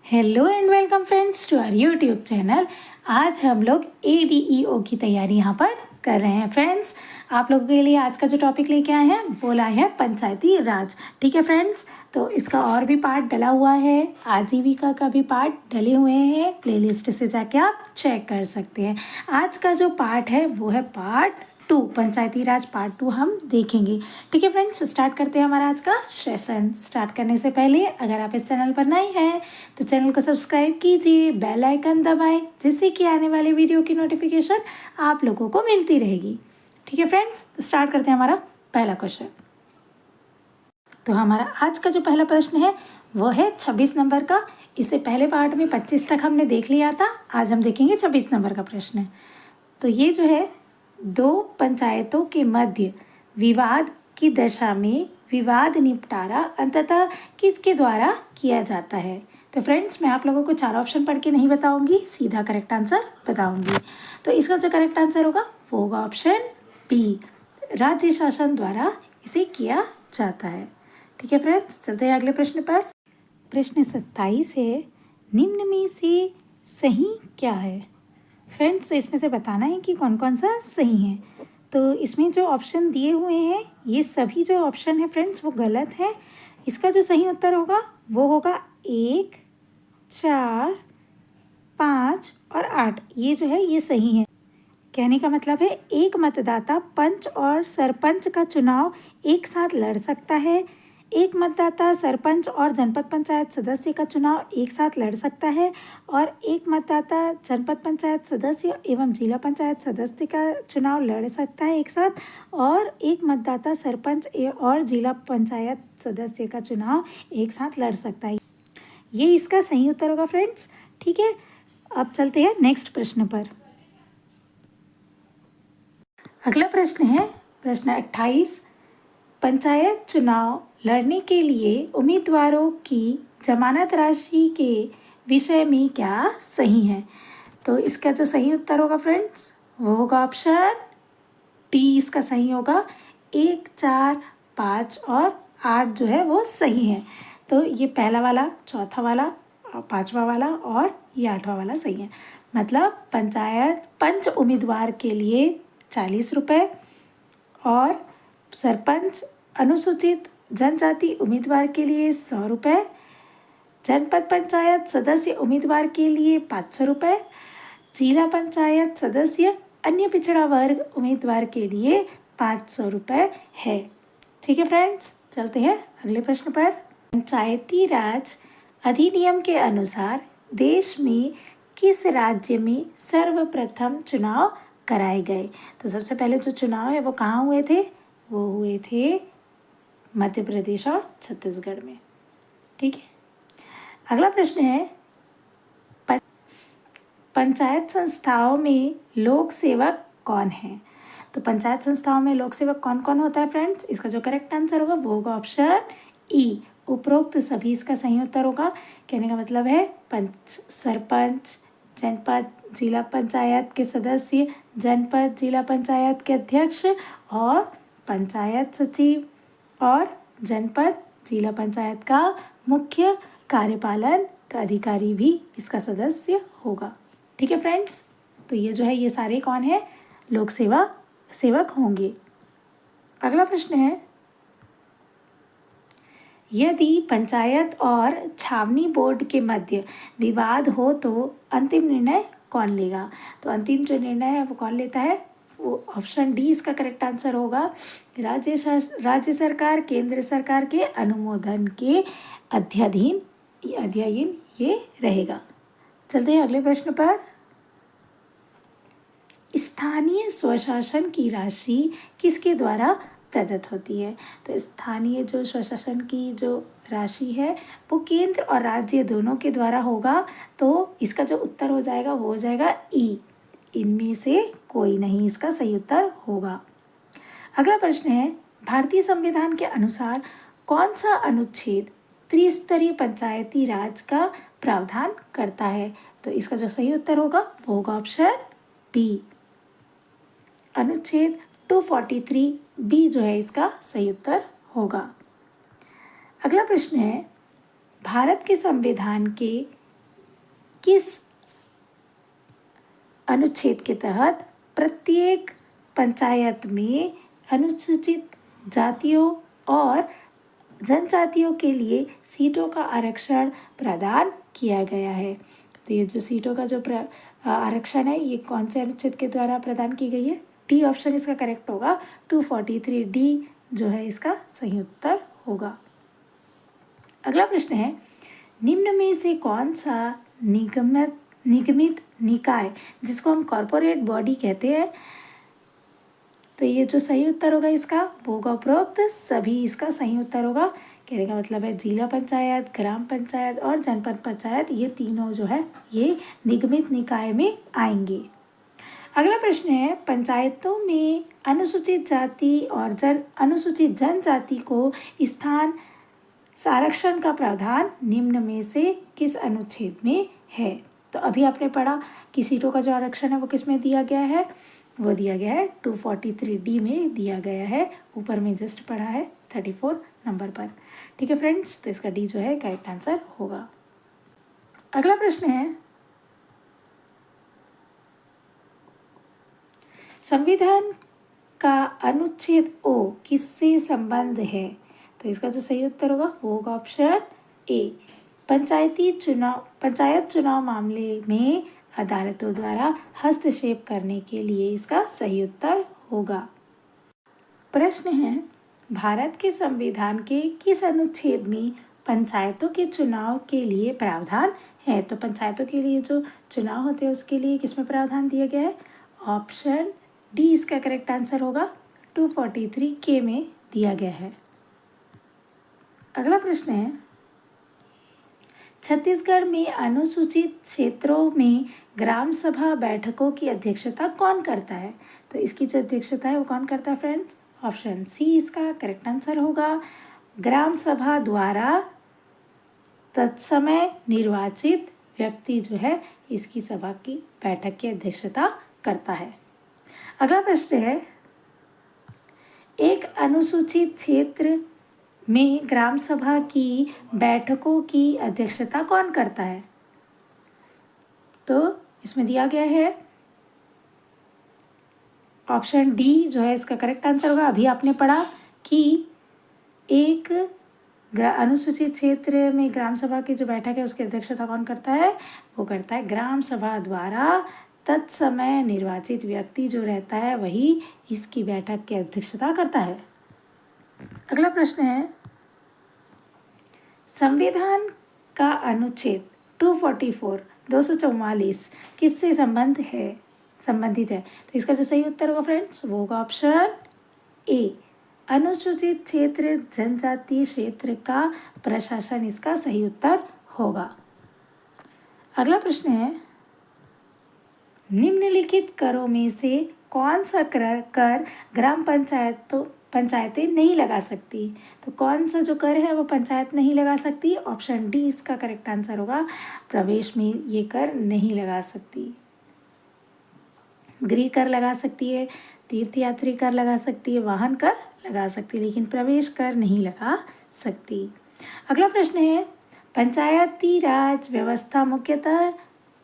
Hello and welcome friends to our YouTube channel. आज हम लोग ADEO की तैयारी यहाँ पर कर रहे हैं। फ्रेंड्स, आप लोगों के लिए आज का जो टॉपिक लेके आए हैं वो लाए हैं पंचायती राज। ठीक है फ्रेंड्स, तो इसका और भी पार्ट डला हुआ है, आजीविका का भी पार्ट डले हुए हैं। प्लेलिस्ट से जाके आप चेक कर सकते हैं। आज का जो पार्ट है वो है पार्ट 2, पंचायती राज पार्ट 2 हम देखेंगे। ठीक है फ्रेंड्स, स्टार्ट करते हैं हमारा आज का सेशन। स्टार्ट करने से पहले अगर आप इस चैनल पर नए हैं तो चैनल को सब्सक्राइब कीजिए, बेल आइकन दबाएं, जिससे कि आने वाले वीडियो की नोटिफिकेशन आप लोगों को मिलती रहेगी। ठीक है फ्रेंड्स, स्टार्ट करते हैं हमारा पहला क्वेश्चन। तो हमारा आज का जो पहला प्रश्न है वो है 26 नंबर का। इससे पहले पार्ट में 25 तक हमने देख लिया था, आज हम देखेंगे 26 नंबर का प्रश्न। तो ये जो है, दो पंचायतों के मध्य विवाद की दशा में विवाद निपटारा अंततः किसके द्वारा किया जाता है। तो फ्रेंड्स, मैं आप लोगों को 4 ऑप्शन पढ़ के नहीं बताऊंगी, सीधा करेक्ट आंसर बताऊंगी। तो इसका जो करेक्ट आंसर होगा वो होगा ऑप्शन बी, राज्य शासन द्वारा इसे किया जाता है। ठीक है फ्रेंड्स, चलते हैं अगले प्रश्न पर। प्रश्न 27 है, निम्न में से सही क्या है। फ्रेंड्स, तो इसमें से बताना है कि कौन कौन सा सही है। तो इसमें जो ऑप्शन दिए हुए हैं ये सभी जो ऑप्शन है फ्रेंड्स वो गलत है। इसका जो सही उत्तर होगा वो होगा 1, 4, 5 और 8। ये जो है ये सही है। कहने का मतलब है एक मतदाता पंच और सरपंच का चुनाव एक साथ लड़ सकता है। एक मतदाता सरपंच और जनपद पंचायत सदस्य का चुनाव एक साथ लड़ सकता है। और एक मतदाता जनपद पंचायत सदस्य एवं जिला पंचायत सदस्य का चुनाव लड़ सकता है एक साथ। और एक मतदाता सरपंच और जिला पंचायत सदस्य का चुनाव एक साथ लड़ सकता है। ये इसका सही उत्तर होगा फ्रेंड्स। ठीक है, अब चलते हैं नेक्स्ट प्रश्न पर। अगला प्रश्न है प्रश्न 28, पंचायत चुनाव लड़ने के लिए उम्मीदवारों की जमानत राशि के विषय में क्या सही है। तो इसका जो सही उत्तर होगा फ्रेंड्स वो होगा ऑप्शन डी, इसका सही होगा। 1, 4, 5 और 8 जो है वो सही है। तो ये पहला वाला, चौथा वाला, 5वां वाला और ये 8वां वाला सही है। मतलब पंचायत पंच उम्मीदवार के लिए 40 रुपये और सरपंच अनुसूचित जनजाति उम्मीदवार के लिए 100 रुपये, जनपद पंचायत सदस्य उम्मीदवार के लिए 500 रुपये, जिला पंचायत सदस्य अन्य पिछड़ा वर्ग उम्मीदवार के लिए 500 रुपये है। ठीक है फ्रेंड्स, चलते हैं अगले प्रश्न पर। पंचायती राज अधिनियम के अनुसार देश में किस राज्य में सर्वप्रथम चुनाव कराए गए। तो सबसे पहले जो चुनाव है वो कहाँ हुए थे, वो हुए थे मध्य प्रदेश और छत्तीसगढ़ में। ठीक है, अगला प्रश्न है, पंचायत संस्थाओं में लोक सेवक कौन है। तो पंचायत संस्थाओं में लोक सेवक कौन कौन होता है फ्रेंड्स। इसका जो करेक्ट आंसर होगा वो होगा ऑप्शन ई, उपरोक्त सभी इसका सही उत्तर होगा। कहने का मतलब है सरपंच, जनपद जिला पंचायत के सदस्य, जनपद जिला पंचायत के अध्यक्ष और पंचायत सचिव और जनपद जिला पंचायत का मुख्य कार्यपालन का अधिकारी भी इसका सदस्य होगा। ठीक है फ्रेंड्स, तो ये जो है ये सारे कौन है, लोक सेवक होंगे। अगला प्रश्न है, यदि पंचायत और छावनी बोर्ड के मध्य विवाद हो तो अंतिम निर्णय कौन लेगा। तो अंतिम जो निर्णय है वो कौन लेता है, वो ऑप्शन डी इसका करेक्ट आंसर होगा। राज्य सरकार केंद्र सरकार के अनुमोदन के अध्ययन ये रहेगा। चलते हैं अगले प्रश्न पर। स्थानीय स्वशासन की राशि किसके द्वारा प्रदत्त होती है। तो स्थानीय जो स्वशासन की जो राशि है वो केंद्र और राज्य दोनों के द्वारा होगा। तो इसका जो उत्तर हो जाएगा वो हो जाएगा ई, इनमें से कोई नहीं इसका सही उत्तर होगा। अगला प्रश्न है, भारतीय संविधान के अनुसार कौन सा अनुच्छेद त्रिस्तरीय पंचायती राज का प्रावधान करता है। तो इसका जो सही उत्तर होगा वो होगा ऑप्शन बी, अनुच्छेद 243 बी जो है इसका सही उत्तर होगा। अगला प्रश्न है, भारत के संविधान के किस अनुच्छेद के तहत प्रत्येक पंचायत में अनुसूचित जातियों और जनजातियों के लिए सीटों का आरक्षण प्रदान किया गया है। तो ये जो सीटों का जो आरक्षण है ये कौन से अनुच्छेद के द्वारा प्रदान की गई है? डी ऑप्शन इसका करेक्ट होगा। 243 डी जो है इसका सही उत्तर होगा। अगला प्रश्न है, निम्न में से कौन सा निगमित निकाय जिसको हम कॉरपोरेट बॉडी कहते हैं, तो ये जो सही उत्तर होगा इसका वो होगा उपरोक्त सभी। इसका सही उत्तर होगा। कहने का मतलब है जिला पंचायत, ग्राम पंचायत और जनपद पंचायत, ये तीनों जो है ये निगमित निकाय में आएंगे। अगला प्रश्न है, पंचायतों में अनुसूचित जाति और अनुसूचित जनजाति को स्थान आरक्षण का प्रावधान निम्न में से किस अनुच्छेद में है? तो अभी आपने पढ़ा कि सीटों का जो आरक्षण है वो किस में दिया गया है? वो दिया गया है 243 डी में दिया गया है। ऊपर में जस्ट पढ़ा है 34 नंबर पर। ठीक है फ्रेंड्स, तो इसका डी जो है करेक्ट आंसर होगा। अगला प्रश्न है, संविधान का अनुच्छेद ओ किससे संबंध है? तो इसका जो सही उत्तर होगा वो होगा ऑप्शन ए, पंचायत चुनाव मामले में अदालतों द्वारा हस्तक्षेप करने के लिए इसका सही उत्तर होगा। प्रश्न है, भारत के संविधान के किस अनुच्छेद में पंचायतों के चुनाव के लिए प्रावधान है? तो पंचायतों के लिए जो चुनाव होते हैं उसके लिए किसमें प्रावधान दिया गया है? ऑप्शन डी इसका करेक्ट आंसर होगा। 243 के में दिया गया है। अगला प्रश्न है, छत्तीसगढ़ में अनुसूचित क्षेत्रों में ग्राम सभा बैठकों की अध्यक्षता कौन करता है? तो इसकी जो अध्यक्षता है वो कौन करता है फ्रेंड्स? ऑप्शन सी इसका करेक्ट आंसर होगा। ग्राम सभा द्वारा तत्समय निर्वाचित व्यक्ति जो है इसकी सभा की बैठक की अध्यक्षता करता है। अगला प्रश्न है, एक अनुसूचित क्षेत्र में ग्राम सभा की बैठकों की अध्यक्षता कौन करता है? तो इसमें दिया गया है ऑप्शन डी जो है इसका करेक्ट आंसर होगा। अभी आपने पढ़ा कि एक अनुसूचित क्षेत्र में ग्राम सभा की जो बैठक है उसकी अध्यक्षता कौन करता है? वो करता है ग्राम सभा द्वारा तत्समय निर्वाचित व्यक्ति जो रहता है वही इसकी बैठक की अध्यक्षता करता है। अगला प्रश्न है, संविधान का अनुच्छेद 244 किससे संबंधित है? तो इसका जो सही उत्तर होगा फ्रेंड्स वो होगा ऑप्शन ए, अनुसूचित क्षेत्र जनजातीय क्षेत्र का प्रशासन इसका सही उत्तर होगा। अगला प्रश्न है, निम्नलिखित करों में से कौन सा कर ग्राम पंचायतें नहीं लगा सकती? तो कौन सा जो कर है वो पंचायत नहीं लगा सकती? ऑप्शन डी इसका करेक्ट आंसर होगा। प्रवेश में ये कर नहीं लगा सकती। गृह कर लगा सकती है, तीर्थयात्री कर लगा सकती है, वाहन कर लगा सकती है, लेकिन प्रवेश कर नहीं लगा सकती। अगला प्रश्न है, पंचायती राज व्यवस्था मुख्यतः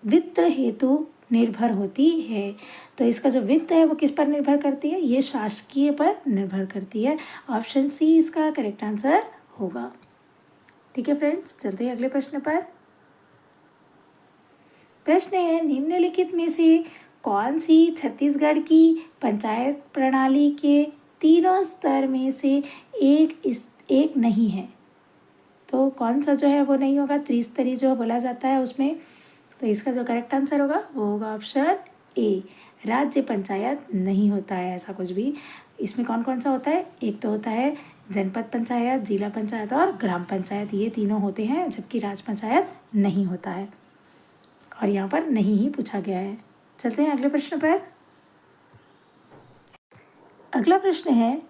वित्त हेतु निर्भर होती है। तो इसका जो वित्त है वो किस पर निर्भर करती है? ये शासकीय पर निर्भर करती है। ऑप्शन सी इसका करेक्ट आंसर होगा। ठीक है फ्रेंड्स, चलते हैं अगले प्रश्न पर। प्रश्न है, निम्नलिखित में से कौन सी छत्तीसगढ़ की पंचायत प्रणाली के तीनों स्तर में से एक नहीं है? तो कौन सा जो है वो नहीं होगा? त्रिस्तरीय जो बोला जाता है उसमें। तो इसका जो करेक्ट आंसर होगा वो होगा ऑप्शन ए, राज्य पंचायत नहीं होता है ऐसा कुछ भी। इसमें कौन कौन सा होता है? एक तो होता है जनपद पंचायत, जिला पंचायत और ग्राम पंचायत, ये तीनों होते हैं, जबकि राज्य पंचायत नहीं होता है और यहाँ पर नहीं ही पूछा गया है। चलते हैं अगले प्रश्न पर। अगला प्रश्न है,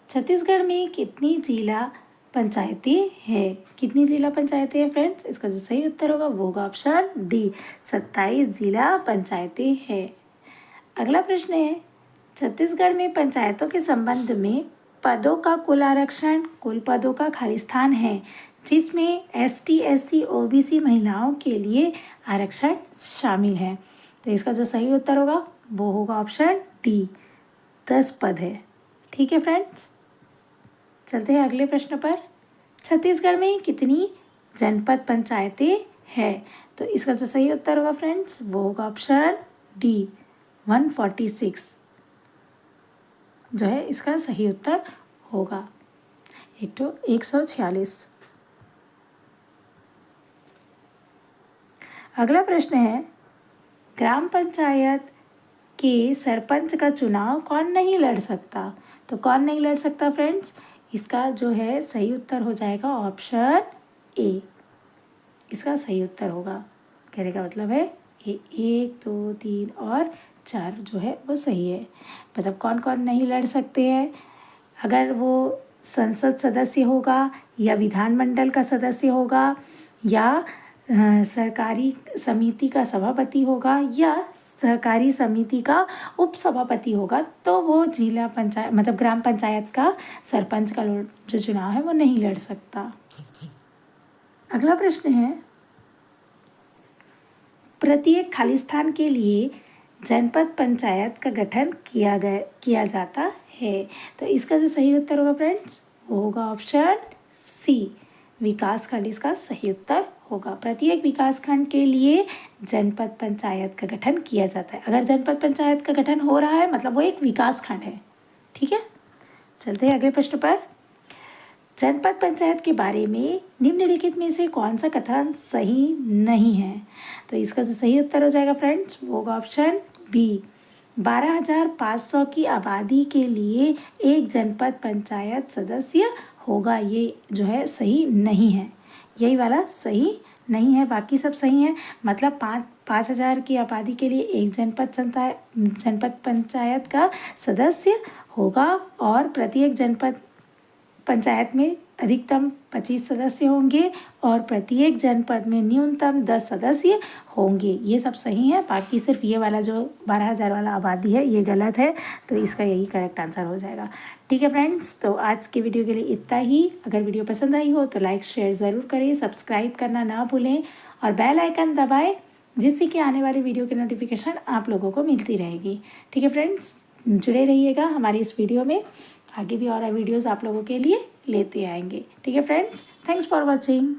छत्तीसगढ़ में कितनी जिला पंचायतें हैं? कितनी जिला पंचायतें हैं फ्रेंड्स? इसका जो सही उत्तर होगा वो होगा ऑप्शन डी, 27 जिला पंचायतें हैं। अगला प्रश्न है, छत्तीसगढ़ में पंचायतों के संबंध में पदों का कुल आरक्षण कुल पदों का खाली स्थान है जिसमें ST SC OBC महिलाओं के लिए आरक्षण शामिल है। तो इसका जो सही उत्तर होगा वो होगा ऑप्शन डी, 10 पद है। ठीक है फ्रेंड्स, चलते हैं अगले प्रश्न पर। छत्तीसगढ़ में कितनी जनपद पंचायतें हैं? तो इसका जो सही उत्तर होगा फ्रेंड्स वो होगा ऑप्शन डी, 146 जो है इसका सही उत्तर होगा। 146। अगला प्रश्न है, ग्राम पंचायत के सरपंच का चुनाव कौन नहीं लड़ सकता? तो कौन नहीं लड़ सकता फ्रेंड्स? इसका जो है सही उत्तर हो जाएगा ऑप्शन ए, इसका सही उत्तर होगा। कहने का मतलब है ये 1 2 3 और 4 जो है वो सही है। मतलब कौन कौन नहीं लड़ सकते हैं? अगर वो संसद सदस्य होगा या विधानमंडल का सदस्य होगा या सरकारी समिति का सभापति होगा या सहकारी समिति का उपसभापति होगा, तो वो जिला पंचायत मतलब ग्राम पंचायत का सरपंच का जो चुनाव है वो नहीं लड़ सकता। अगला प्रश्न है, प्रत्येक खाली स्थान के लिए जनपद पंचायत का गठन किया जाता है। तो इसका जो सही उत्तर होगा फ्रेंड्स वो होगा ऑप्शन सी, विकास खंड इसका सही उत्तर होगा। प्रत्येक विकास खंड के लिए जनपद पंचायत का गठन किया जाता है। अगर जनपद पंचायत का गठन हो रहा है मतलब वो एक विकास खंड है। ठीक है, चलते हैं अगले प्रश्न पर। जनपद पंचायत के बारे में निम्नलिखित में से कौन सा कथन सही नहीं है? तो इसका जो सही उत्तर हो जाएगा फ्रेंड्स वो होगा ऑप्शन बी, 12,500 की आबादी के लिए एक जनपद पंचायत सदस्य होगा। ये जो है सही नहीं है, यही वाला सही नहीं है, बाकी सब सही है। मतलब 5,000 की आबादी के लिए एक जनपद पंचायत का सदस्य होगा और प्रत्येक जनपद पंचायत में अधिकतम 25 सदस्य होंगे और प्रत्येक जनपद में न्यूनतम 10 सदस्य होंगे। ये सब सही है, बाकी सिर्फ ये वाला जो 12,000 वाला आबादी है ये गलत है। तो इसका यही करेक्ट आंसर हो जाएगा। ठीक है फ्रेंड्स, तो आज के वीडियो के लिए इतना ही। अगर वीडियो पसंद आई हो तो लाइक शेयर ज़रूर करें, सब्सक्राइब करना ना भूलें और बेल आइकन दबाएं, जिससे कि आने वाली वीडियो की नोटिफिकेशन आप लोगों को मिलती रहेगी। ठीक है फ्रेंड्स, जुड़े रहिएगा हमारी इस वीडियो में, आगे भी और वीडियोज़ आप लोगों के लिए लेते आएंगे। ठीक है फ्रेंड्स, थैंक्स फॉर वॉचिंग।